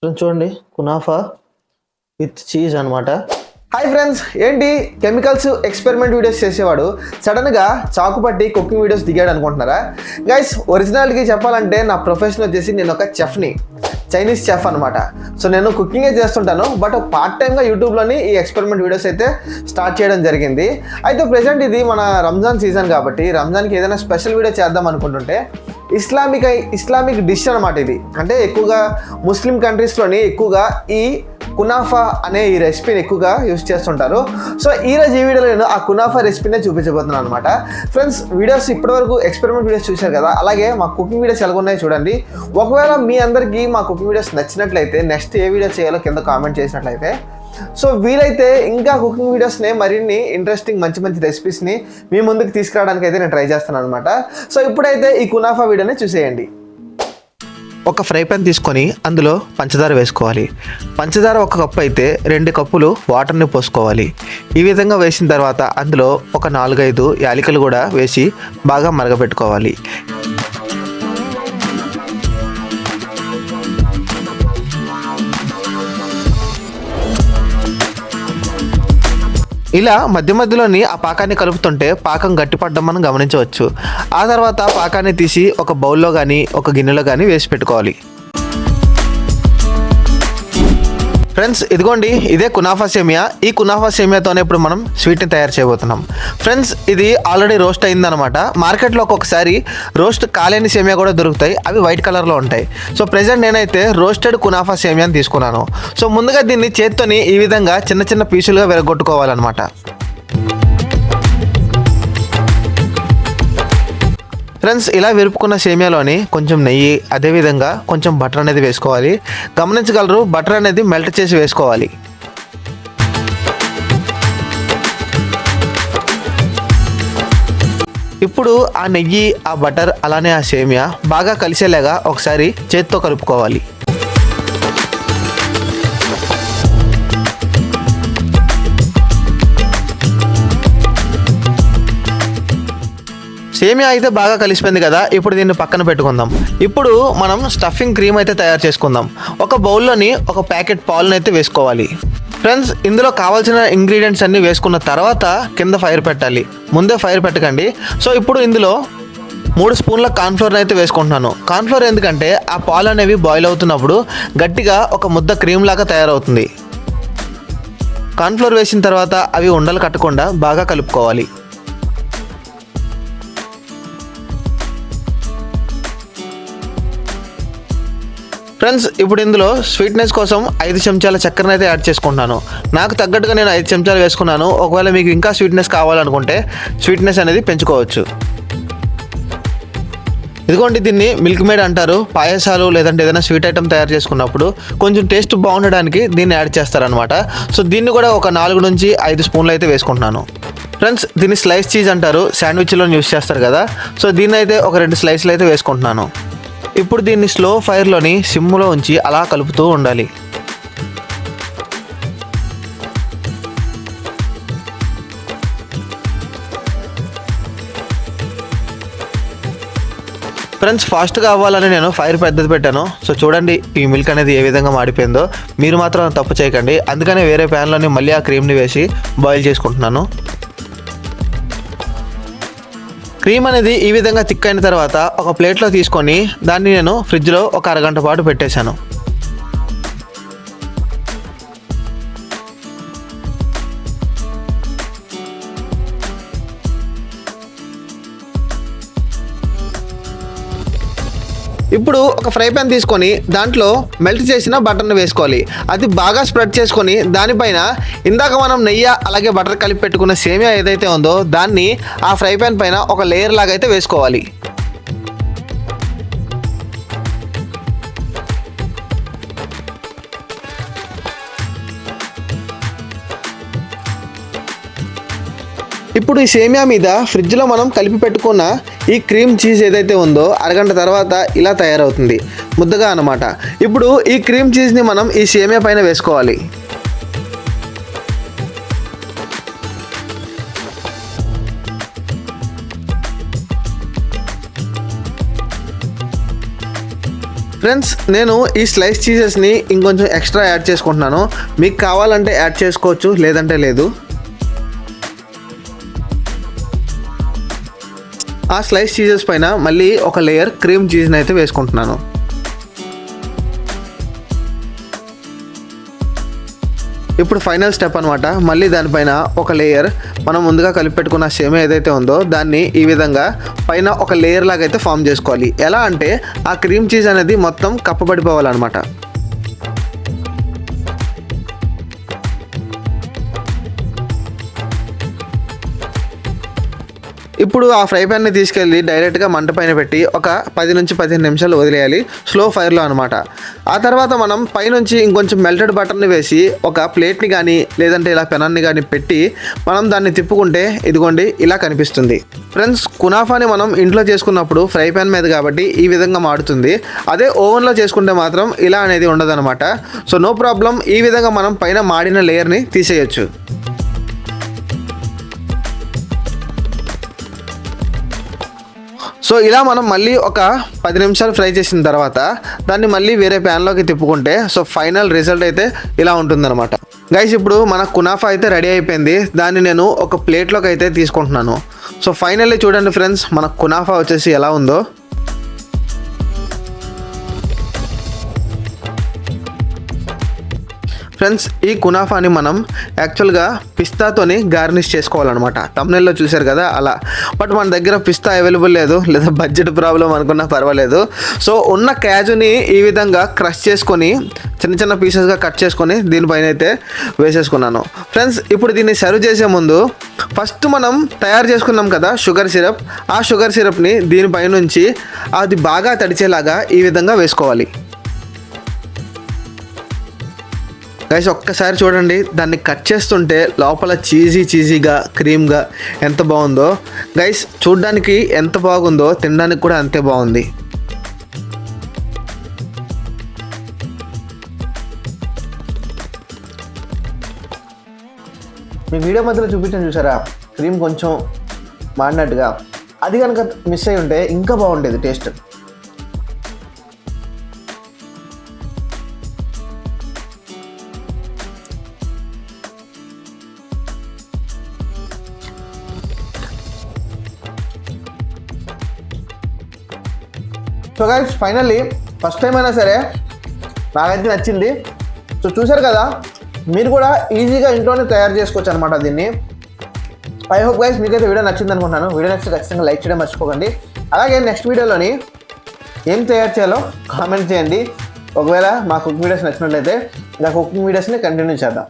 చూడండి kunafa with cheese అనమాట. Hi friends, ఏంటి కెమికల్స్ ఎక్స్పెరిమెంట్ వీడియోస్ చేసేవాడు సడన్గా చాకు పట్టి కుకింగ్ వీడియోస్ దిగాడు అనుకుంటున్నారా? గైస్, ఒరిజినాలిటీకి చెప్పాలంటే నా ప్రొఫెషన్ వచ్చేసి నేను ఒక చెఫ్ని, చైనీస్ చెఫ్ అనమాట. సో నేను కుకింగే చేస్తుంటాను, బట్ పార్ట్ టైమ్గా యూట్యూబ్లోని ఈ ఎక్స్పెరిమెంట్ వీడియోస్ అయితే స్టార్ట్ చేయడం జరిగింది. అయితే ప్రెజెంట్ ఇది మన రంజాన్ సీజన్ కాబట్టి రంజాన్కి ఏదైనా స్పెషల్ వీడియో చేద్దాం అనుకుంటుంటే ఇస్లామిక్ డిష్ అనమాట ఇది. అంటే ఎక్కువగా ముస్లిం కంట్రీస్లోని ఎక్కువగా ఈ కునాఫా అనే ఈ రెసిపీని ఎక్కువగా యూస్ చేస్తుంటారు. సో ఈరోజు ఈ వీడియోలో నేను ఆ కునాఫా రెసిపీనే చూపించబోతున్నాను అనమాట. ఫ్రెండ్స్, వీడియోస్ ఇప్పటివరకు ఎక్స్పెరిమెంట్ వీడియోస్ చూశారు కదా, అలాగే మా కుకింగ్ వీడియోస్ ఎలాగున్నాయో చూడండి. ఒకవేళ మీ అందరికీ మా కుకింగ్ వీడియోస్ నచ్చినట్లయితే నెక్స్ట్ ఏ వీడియో చేయాలో కింద కామెంట్ చేసినట్లయితే, సో వీలైతే ఇంకా కుకింగ్ వీడియోస్ని మరిన్ని ఇంట్రెస్టింగ్ మంచి రెసిపీస్ని మీ ముందుకు తీసుకురావడానికి అయితే నేను ట్రై చేస్తాను అనమాట. సో ఇప్పుడైతే ఈ కునాఫా వీడియోని చూసేయండి. ఒక ఫ్రై పాన్ తీసుకొని అందులో పంచదార వేసుకోవాలి. పంచదార 1 కప్పు అయితే 2 కప్పులు వాటర్ని పోసుకోవాలి. ఈ విధంగా వేసిన తర్వాత అందులో ఒక 4-5 యాలకులు కూడా వేసి బాగా మరగపెట్టుకోవాలి. ఇలా మధ్యలోని ఆ పాకాన్ని కలుపుతుంటే పాకం గట్టిపడడం మనం గమనించవచ్చు. ఆ తర్వాత పాకాన్ని తీసి ఒక బౌల్లో కానీ ఒక గిన్నెలో కానీ వేసి పెట్టుకోవాలి. ఫ్రెండ్స్, ఇదిగోండి, ఇదే కునాఫా సేమియా. ఈ కునాఫా సేమియాతోనే ఇప్పుడు మనం స్వీట్ని తయారు చేయబోతున్నాం. ఫ్రెండ్స్, ఇది ఆల్రెడీ రోస్ట్ అయిందనమాట. మార్కెట్లో ఒక్కొక్కసారి రోస్ట్ కాలేని సేమియా కూడా దొరుకుతాయి, అవి వైట్ కలర్లో ఉంటాయి. సో ప్రెజెంట్ నేనైతే రోస్టెడ్ కునాఫా సేమియాని తీసుకున్నాను. సో ముందుగా దీన్ని చేత్తోని ఈ విధంగా చిన్న పీసులుగా విరగొట్టుకోవాలన్నమాట. ఫ్రెండ్స్, ఇలా విరుపుకున్న సేమియాలోని కొంచెం నెయ్యి, అదేవిధంగా కొంచెం బటర్ అనేది వేసుకోవాలి. గమనించగలరు, బటర్ అనేది మెల్ట్ చేసి వేసుకోవాలి. ఇప్పుడు ఆ నెయ్యి, ఆ బటర్, అలానే ఆ సేమియా బాగా కలిసేలాగా ఒకసారి చేత్తో కలుపుకోవాలి. సేమియా అయితే బాగా కలిసిపోయింది కదా, ఇప్పుడు దీన్ని పక్కన పెట్టుకుందాం. ఇప్పుడు మనం స్టఫింగ్ క్రీమ్ అయితే తయారు చేసుకుందాం. ఒక బౌల్లోని ఒక ప్యాకెట్ పాలను అయితే వేసుకోవాలి. ఫ్రెండ్స్, ఇందులో కావాల్సిన ఇంగ్రీడియంట్స్ అన్నీ వేసుకున్న తర్వాత కింద ఫైర్ పెట్టాలి, ముందే ఫైర్ పెట్టకండి. సో ఇప్పుడు ఇందులో 3 స్పూన్ల కార్న్ఫ్లోర్ అయితే వేసుకుంటున్నాను. కార్న్ఫ్లోర్ ఎందుకంటే ఆ పాలు అనేవి బాయిల్ అవుతున్నప్పుడు గట్టిగా ఒక ముద్ద క్రీమ్ లాగా తయారవుతుంది. కార్న్ఫ్లోర్ వేసిన తర్వాత అవి ఉండలు కట్టకుండా బాగా కలుపుకోవాలి. ఫ్రెండ్స్, ఇప్పుడు ఇందులో స్వీట్నెస్ కోసం 5 చెంచాల చక్కెరను అయితే యాడ్ చేసుకుంటున్నాను. నాకు తగ్గట్టుగా నేను 5 చెంచాలు వేసుకున్నాను. ఒకవేళ మీకు ఇంకా స్వీట్నెస్ కావాలనుకుంటే స్వీట్నెస్ అనేది పెంచుకోవచ్చు. ఇదిగోండి, దీన్ని మిల్క్ మేడ్ అంటారు. పాయసాలు లేదంటే ఏదైనా స్వీట్ ఐటమ్ తయారు చేసుకున్నప్పుడు కొంచెం టేస్ట్ బాగుండడానికి దీన్ని యాడ్ చేస్తారనమాట. సో దీన్ని కూడా ఒక 4 నుంచి 5 స్పూన్లు అయితే వేసుకుంటున్నాను. ఫ్రెండ్స్, దీన్ని స్లైస్ చీజ్ అంటారు, శాండ్విచ్లో యూస్ చేస్తారు కదా. సో దీన్ని అయితే ఒక 2 స్లైస్లు అయితే వేసుకుంటున్నాను. ఇప్పుడు దీన్ని స్లో ఫైర్లోని సిమ్లో ఉంచి అలా కలుపుతూ ఉండాలి. ఫ్రెండ్స్, ఫాస్ట్గా అవ్వాలని నేను ఫైర్ పెద్దది పెట్టాను. సో చూడండి, ఈ మిల్క్ అనేది ఏ విధంగా మాడిపోయిందో. మీరు మాత్రం తప్పు చేయకండి. అందుకనే వేరే ప్యాన్లోని మళ్ళీ ఆ క్రీమ్ని వేసి బాయిల్ చేసుకుంటున్నాను. క్రీమ్ అనేది ఈ విధంగా థిక్ అయిన తర్వాత ఒక ప్లేట్లో తీసుకొని దాన్ని నేను ఫ్రిడ్జ్లో ఒక అరగంట పాటు పెట్టేశాను. ఇప్పుడు ఒక ఫ్రై పాన్ తీసుకొని దాంట్లో మెల్ట్ చేసిన బటర్ని వేసుకోవాలి. అది బాగా స్ప్రెడ్ చేసుకొని దానిపైన ఇందాక మనం నెయ్యి అలాగే బటర్ కలిపి పెట్టుకున్న సేమియా ఏదైతే ఉందో దాన్ని ఆ ఫ్రై పాన్ పైన ఒక లేయర్ లాగా అయితే వేసుకోవాలి. ఇప్పుడు ఈ సేమియా మీద ఫ్రిడ్జ్లో మనం కలిపి పెట్టుకున్న ఈ క్రీమ్ చీజ్ ఏదైతే ఉందో అరగంట తర్వాత ఇలా తయారవుతుంది, ముద్దగా అన్నమాట. ఇప్పుడు ఈ క్రీమ్ చీజ్ని మనం ఈ సేమియా పైన వేసుకోవాలి. ఫ్రెండ్స్ నేను ఈ స్లైస్ చీజెస్ని ఇంకొంచెం ఎక్స్ట్రా యాడ్ చేసుకుంటున్నాను. మీకు కావాలంటే యాడ్ చేసుకోవచ్చు, లేదంటే లేదు. ఆ స్లైస్ చీజెస్ పైన మళ్ళీ ఒక లేయర్ క్రీమ్ చీజ్ని అయితే వేసుకుంటున్నాను. ఇప్పుడు ఫైనల్ స్టెప్ అనమాట. మళ్ళీ దానిపైన ఒక లేయర్ మనం ముందుగా కలిపి పెట్టుకున్న సేమియా ఏదైతే ఉందో దాన్ని ఈ విధంగా పైన ఒక లేయర్ లాగా అయితే ఫామ్ చేసుకోవాలి. ఎలా అంటే ఆ క్రీమ్ చీజ్ అనేది మొత్తం కప్పబడిపోవాలన్నమాట. ఇప్పుడు ఆ ఫ్రై ప్యాన్ని తీసుకెళ్ళి డైరెక్ట్గా మంట పైన పెట్టి ఒక 10 నుంచి 15 నిమిషాలు వదిలేయాలి, స్లో ఫైర్లో అనమాట. ఆ తర్వాత మనం పైనుంచి ఇంకొంచెం మెల్టెడ్ బటర్ని వేసి ఒక ప్లేట్ని కానీ లేదంటే ఇలా పెనాన్ని కానీ పెట్టి మనం దాన్ని తిప్పుకుంటే ఇదిగోండి ఇలా కనిపిస్తుంది. ఫ్రెండ్స్, కునాఫాని మనం ఇంట్లో చేసుకున్నప్పుడు ఫ్రై ప్యాన్ మీద కాబట్టి ఈ విధంగా మాడుతుంది. అదే ఓవెన్లో చేసుకుంటే మాత్రం ఇలా అనేది ఉండదన్నమాట. సో నో ప్రాబ్లం, ఈ విధంగా మనం పైన మాడిన లేయర్ని తీసేయచ్చు. సో ఇలా మనం మళ్ళీ ఒక 10 నిమిషాలు ఫ్రై చేసిన తర్వాత దాన్ని మళ్ళీ వేరే ప్యాన్లోకి తిప్పుకుంటే సో ఫైనల్ రిజల్ట్ అయితే ఇలా ఉంటుందన్నమాట. గైస్, ఇప్పుడు మన కునాఫా అయితే రెడీ అయిపోయింది. దాన్ని నేను ఒక ప్లేట్లోకి అయితే తీసుకుంటున్నాను. సో ఫైనల్లీ చూడండి ఫ్రెండ్స్, మన కునాఫా వచ్చేసి ఎలా ఉందో. ఫ్రెండ్స్, ఈ కునాఫాని మనం యాక్చువల్గా పిస్తాతోని గార్నిష్ చేసుకోవాలన్నమాట. తమ్నెల్లో చూశారు కదా అలా. బట్ మన దగ్గర పిస్తా అవైలబుల్ లేదు, లేదా బడ్జెట్ ప్రాబ్లం అనుకున్నా పర్వాలేదు. సో ఉన్న క్యాజుని ఈ విధంగా క్రష్ చేసుకొని చిన్న చిన్న పీసెస్గా కట్ చేసుకొని దీనిపైన అయితే వేసేసుకున్నాను. ఫ్రెండ్స్, ఇప్పుడు దీన్ని సర్వ్ చేసే ముందు ఫస్ట్ మనం తయారు చేసుకున్నాం కదా షుగర్ సిరప్, ఆ షుగర్ సిరప్ని దీనిపైనుంచి అది బాగా తడిచేలాగా ఈ విధంగా వేసుకోవాలి. గైస్, ఒక్కసారి చూడండి, దాన్ని కట్ చేస్తుంటే లోపల చీజీగా క్రీమ్గా ఎంత బాగుందో. గైస్, చూడ్డానికి ఎంత బాగుందో తినడానికి కూడా అంతే బాగుంది. మీ వీడియో మధ్యలో చూపించాను చూసారా, క్రీమ్ కొంచెం మాడినట్టుగా, అది కనుక మిస్ అయి ఉంటే ఇంకా బాగుండేది taste. So guys, finally first time అయినా సరే నాకైతే నచ్చింది. సో చూసారు కదా, మీరు కూడా ఈజీగా ఇంట్లోనే తయారు చేసుకోవచ్చు అనమాట దీన్ని. ఐ హోప్ గైస్ మీకైతే వీడియో నచ్చింది అనుకుంటున్నాను. వీడియో నచ్చితే ఖచ్చితంగా లైక్ చేయడం మర్చిపోకండి. అలాగే నెక్స్ట్ వీడియోలోని ఏం తయారు చేయాలో కామెంట్ చేయండి. ఒకవేళ మా కుకింగ్ వీడియోస్ నచ్చినట్లయితే ఇంకా కుకింగ్ వీడియోస్ని కంటిన్యూ చేద్దాం.